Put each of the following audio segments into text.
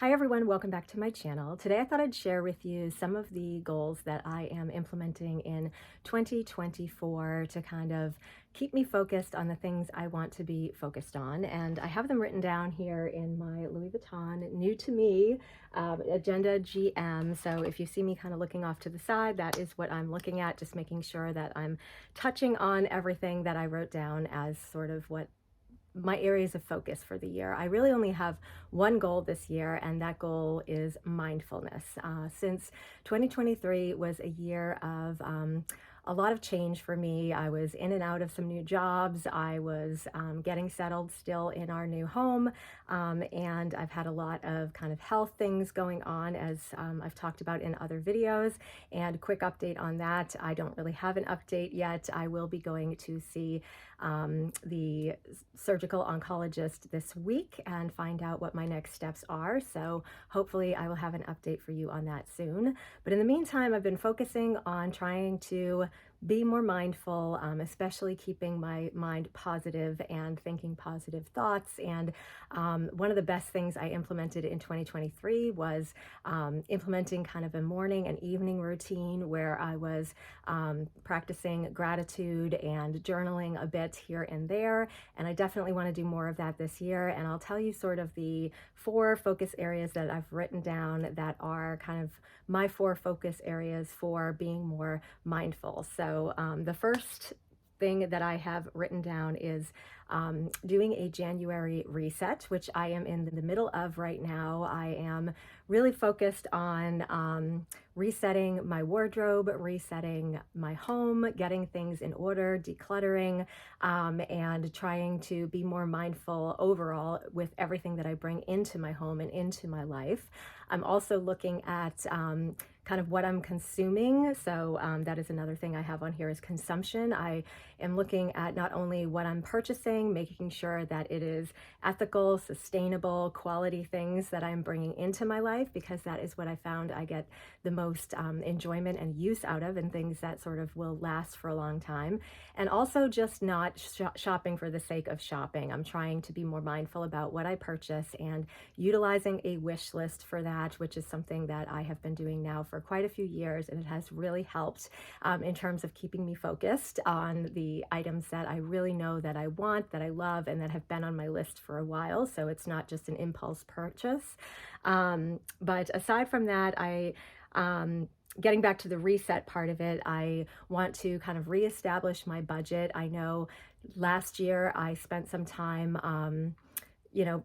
Hi everyone, welcome back to my channel. Today I thought I'd share with you some of the goals that I am implementing in 2024 to kind of keep me focused on the things I want to be focused on. And I have them written down here in my Louis Vuitton, new to me, Agenda GM. So if you see me kind of looking off to the side, that is what I'm looking at, just making sure that I'm touching on everything that I wrote down as sort of what my areas of focus for the year. I really only have one goal this year, and that goal is mindfulness. Since 2023 was a year of a lot of change for me. I was in and out of some new jobs. I was getting settled still in our new home, and I've had a lot of kind of health things going on, as I've talked about in other videos. And quick update on that, I don't really have an update yet. I will be going to see the surgical oncologist this week and find out what my next steps are. So hopefully I will have an update for you on that soon. But in the meantime, I've been focusing on trying to be more mindful, especially keeping my mind positive and thinking positive thoughts. And one of the best things I implemented in 2023 was implementing kind of a morning and evening routine where I was practicing gratitude and journaling a bit here and there. And I definitely want to do more of that this year. And I'll tell you sort of the 4 focus areas that I've written down that are kind of my 4 focus areas for being more mindful. So the first thing that I have written down is doing a January reset, which I am in the middle of right now. I am really focused on resetting my wardrobe, resetting my home, getting things in order, decluttering, and trying to be more mindful overall with everything that I bring into my home and into my life. I'm also looking at kind of what I'm consuming. So that is another thing I have on here is consumption. I am looking at not only what I'm purchasing, making sure that it is ethical, sustainable, quality things that I'm bringing into my life, because that is what I found I get the most enjoyment and use out of, and things that sort of will last for a long time. And also just not shopping for the sake of shopping. I'm trying to be more mindful about what I purchase and utilizing a wish list for that, which is something that I have been doing now for quite a few years, and it has really helped in terms of keeping me focused on the items that I really know that I want, that I love, and that have been on my list for a while. So it's not just an impulse purchase. But aside from that, getting back to the reset part of it, I want to kind of reestablish my budget. I know last year I spent some time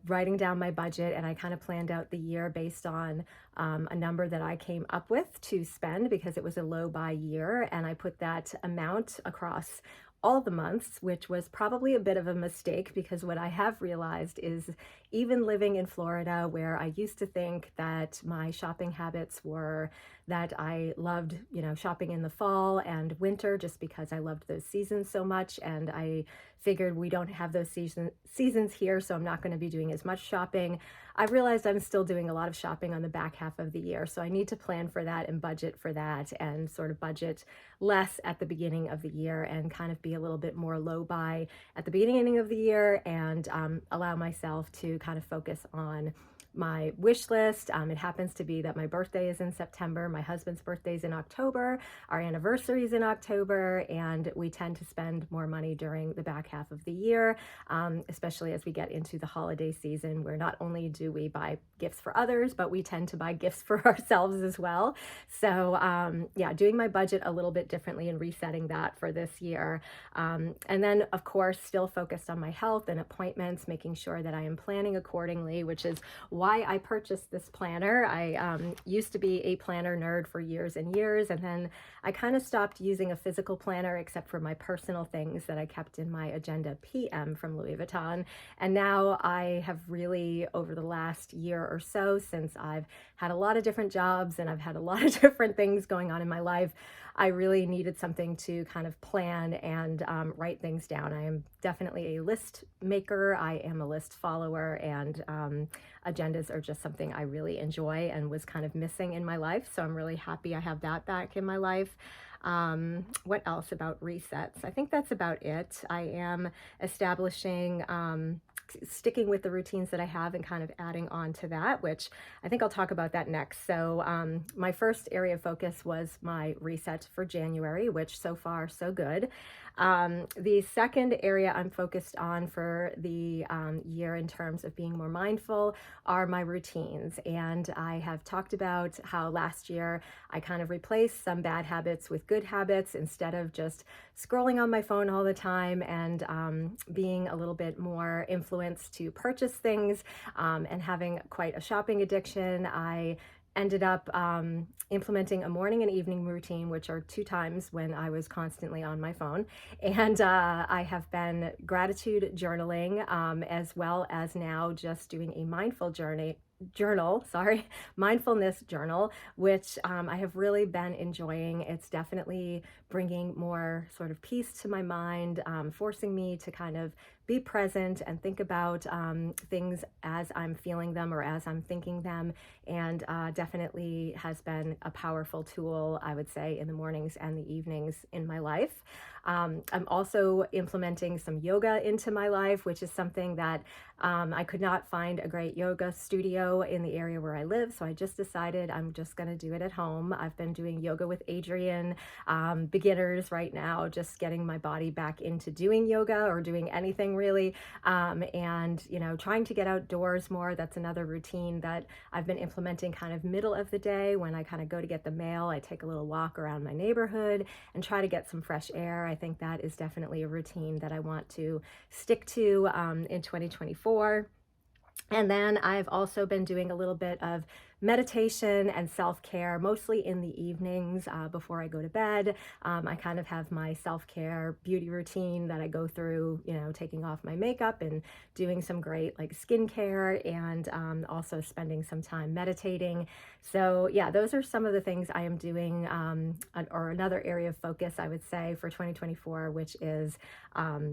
writing down my budget, and I kind of planned out the year based on a number that I came up with to spend because it was a low buy year. And I put that amount across all the months, which was probably a bit of a mistake, because what I have realized is, even living in Florida, where I used to think that my shopping habits were that I loved, shopping in the fall and winter just because I loved those seasons so much. And I figured we don't have those seasons here, so I'm not going to be doing as much shopping. I've realized I'm still doing a lot of shopping on the back half of the year. So I need to plan for that and budget for that, and sort of budget less at the beginning of the year and kind of be a little bit more low buy at the beginning of the year, and allow myself to kind of focus on my wish list. It happens to be that my birthday is in September, my husband's birthday is in October, our anniversary is in October, and we tend to spend more money during the back half of the year, especially as we get into the holiday season, where not only do we buy gifts for others, but we tend to buy gifts for ourselves as well. So yeah, doing my budget a little bit differently and resetting that for this year. And then, of course, still focused on my health and appointments, making sure that I am planning accordingly, which is why I purchased this planner. I used to be a planner nerd for years and years, and then I kind of stopped using a physical planner except for my personal things that I kept in my Agenda PM from Louis Vuitton. And now I have really, over the last year or so, since I've had a lot of different jobs and I've had a lot of different things going on in my life, I really needed something to kind of plan and write things down. I am definitely a list maker. I am a list follower, and agendas are just something I really enjoy and was kind of missing in my life. So I'm really happy I have that back in my life. What else about resets? I think that's about it. I am establishing sticking with the routines that I have and kind of adding on to that, which I think I'll talk about that next. So, my first area of focus was my reset for January, which so far so good. The second area I'm focused on for the year in terms of being more mindful are my routines. And I have talked about how last year I kind of replaced some bad habits with good habits instead of just scrolling on my phone all the time and being a little bit more influenced to purchase things and having quite a shopping addiction. I ended up implementing a morning and evening routine, which are two times when I was constantly on my phone. And I have been gratitude journaling as well as now just doing a mindfulness journal, which I have really been enjoying. It's definitely bringing more sort of peace to my mind, forcing me to kind of be present and think about things as I'm feeling them or as I'm thinking them, and definitely has been a powerful tool, I would say, in the mornings and the evenings in my life. I'm also implementing some yoga into my life, which is something that I could not find a great yoga studio in the area where I live, so I just decided I'm just going to do it at home. I've been doing yoga with Adriene, beginners right now, just getting my body back into doing yoga or doing anything really, and trying to get outdoors more. That's another routine that I've been implementing kind of middle of the day when I kind of go to get the mail. I take a little walk around my neighborhood and try to get some fresh air. I think that is definitely a routine that I want to stick to in 2024. And then I've also been doing a little bit of meditation and self-care, mostly in the evenings before I go to bed. I kind of have my self-care beauty routine that I go through, taking off my makeup and doing some great like skincare, and also spending some time meditating. So yeah, those are some of the things I am doing, or another area of focus, I would say, for 2024, which is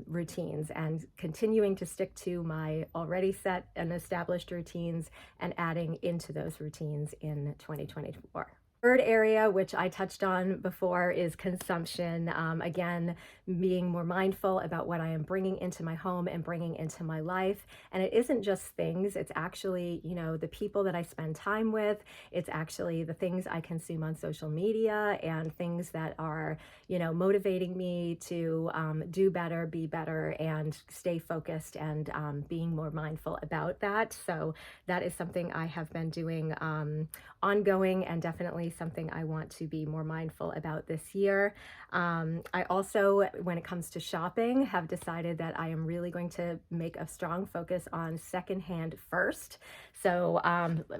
routines and continuing to stick to my already set and established routines and adding into those routines in 2024. Third area, which I touched on before, is consumption. Again, being more mindful about what I am bringing into my home and bringing into my life. And it isn't just things, it's actually, the people that I spend time with. It's actually the things I consume on social media and things that are, motivating me to do better, be better, and stay focused, and being more mindful about that. So that is something I have been doing ongoing, and definitely something I want to be more mindful about this year. I also, when it comes to shopping, have decided that I am really going to make a strong focus on secondhand first. So,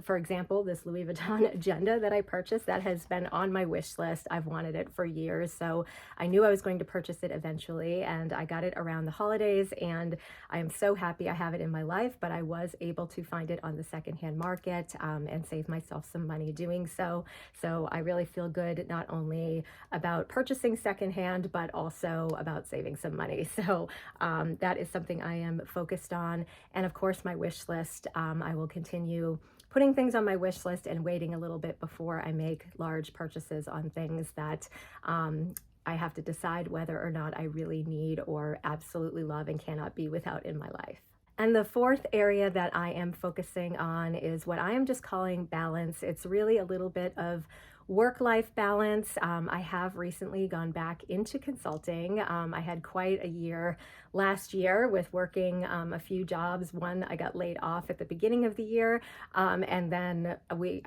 for example, this Louis Vuitton agenda that I purchased, that has been on my wish list. I've wanted it for years, so I knew I was going to purchase it eventually, and I got it around the holidays, and I am so happy I have it in my life, but I was able to find it on the secondhand market and save myself some money doing so. So I really feel good not only about purchasing secondhand, but also about saving some money. So that is something I am focused on. And of course, my wish list, I will continue putting things on my wish list and waiting a little bit before I make large purchases on things that I have to decide whether or not I really need or absolutely love and cannot be without in my life. And the fourth area that I am focusing on is what I am just calling balance. It's really a little bit of work-life balance. I have recently gone back into consulting. I had quite a year last year with working a few jobs. One, I got laid off at the beginning of the year, and then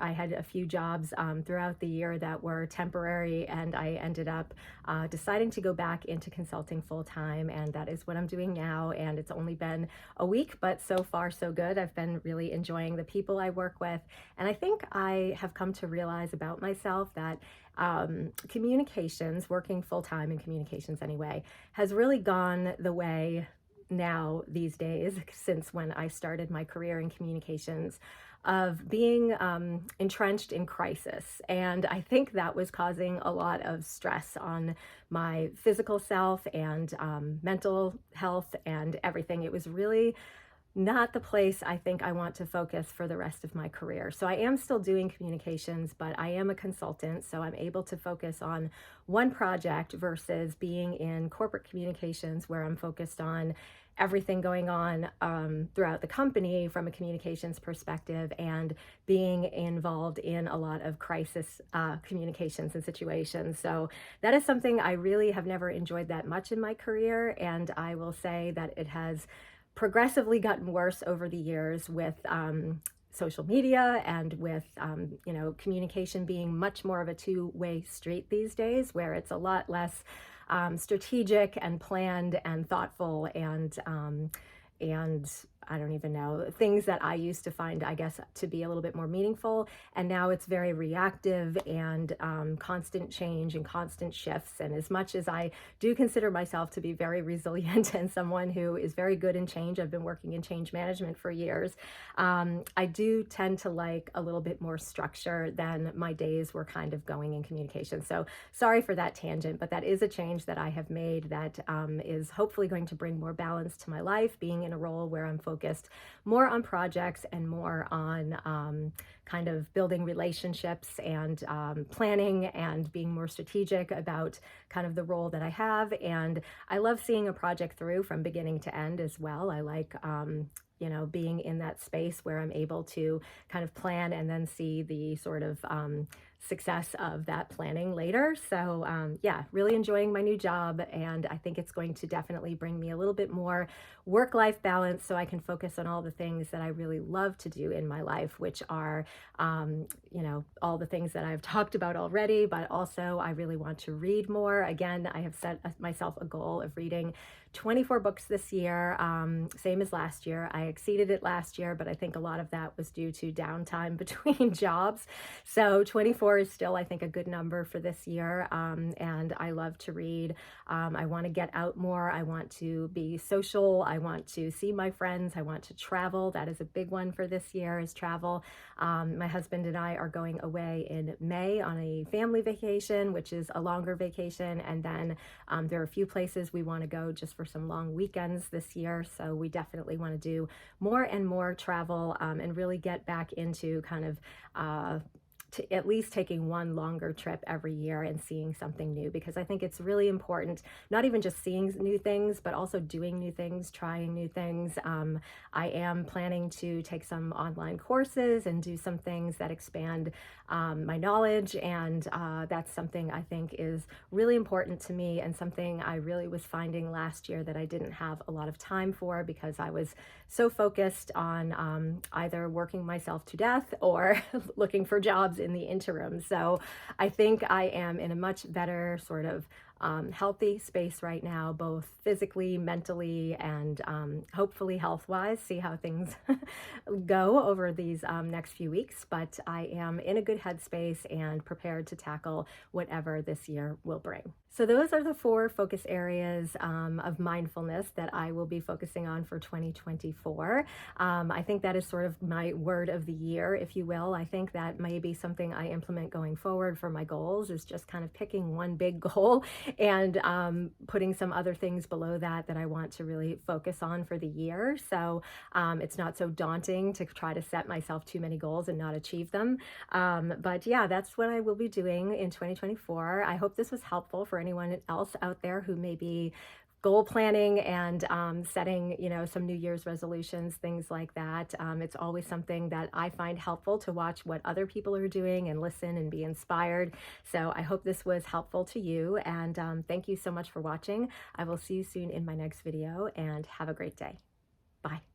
I had a few jobs throughout the year that were temporary, and I ended up deciding to go back into consulting full-time, and that is what I'm doing now. And it's only been a week, but so far so good. I've been really enjoying the people I work with, and I think I have come to realize about myself that communications, working full-time in communications anyway, has really gone the way now these days, since when I started my career in communications, of being entrenched in crisis. And I think that was causing a lot of stress on my physical self and mental health and everything. It was really not the place I think I want to focus for the rest of my career. So I am still doing communications, but I am a consultant, so I'm able to focus on one project versus being in corporate communications where I'm focused on everything going on throughout the company from a communications perspective, and being involved in a lot of crisis communications and situations. So that is something I really have never enjoyed that much in my career, and I will say that it has progressively gotten worse over the years with social media and with communication being much more of a two-way street these days, where it's a lot less strategic and planned and thoughtful, and I don't even know, things that I used to find, I guess, to be a little bit more meaningful. And now it's very reactive and constant change and constant shifts. And as much as I do consider myself to be very resilient and someone who is very good in change, I've been working in change management for years, I do tend to like a little bit more structure than my days were kind of going in communication. So sorry for that tangent, but that is a change that I have made that is hopefully going to bring more balance to my life, being in a role where I'm focused more on projects and more on kind of building relationships and planning and being more strategic about kind of the role that I have. And I love seeing a project through from beginning to end as well. I like being in that space where I'm able to kind of plan and then see the sort of success of that planning later. So yeah, really enjoying my new job, and I think it's going to definitely bring me a little bit more work-life balance so I can focus on all the things that I really love to do in my life, which are all the things that I've talked about already, but also I really want to read more. Again, I have set myself a goal of reading 24 books this year, same as last year. I exceeded it last year, but I think a lot of that was due to downtime between jobs. So 24 is still, I think, a good number for this year. And I love to read. I want to get out more. I want to be social. I want to see my friends. I want to travel. That is a big one for this year, is travel. My husband and I are going away in May on a family vacation, which is a longer vacation. And then there are a few places we want to go just for some long weekends this year. So we definitely want to do more and more travel and really get back into kind of to at least taking one longer trip every year and seeing something new, because I think it's really important, not even just seeing new things, but also doing new things, trying new things. I am planning to take some online courses and do some things that expand my knowledge, and that's something I think is really important to me, and something I really was finding last year that I didn't have a lot of time for because I was so focused on either working myself to death or looking for jobs in the interim. So I think I am in a much better sort of healthy space right now, both physically, mentally, and hopefully health-wise. See how things go over these next few weeks. But I am in a good headspace and prepared to tackle whatever this year will bring. So those are the 4 focus areas of mindfulness that I will be focusing on for 2024. I think that is sort of my word of the year, if you will. I think that may be something I implement going forward for my goals, is just kind of picking one big goal and putting some other things below that I want to really focus on for the year. So it's not so daunting to try to set myself too many goals and not achieve them. But yeah, that's what I will be doing in 2024. I hope this was helpful for anyone else out there who may be goal planning and setting, some New Year's resolutions, things like that. It's always something that I find helpful to watch what other people are doing and listen and be inspired. So I hope this was helpful to you, and thank you so much for watching. I will see you soon in my next video, and have a great day. Bye.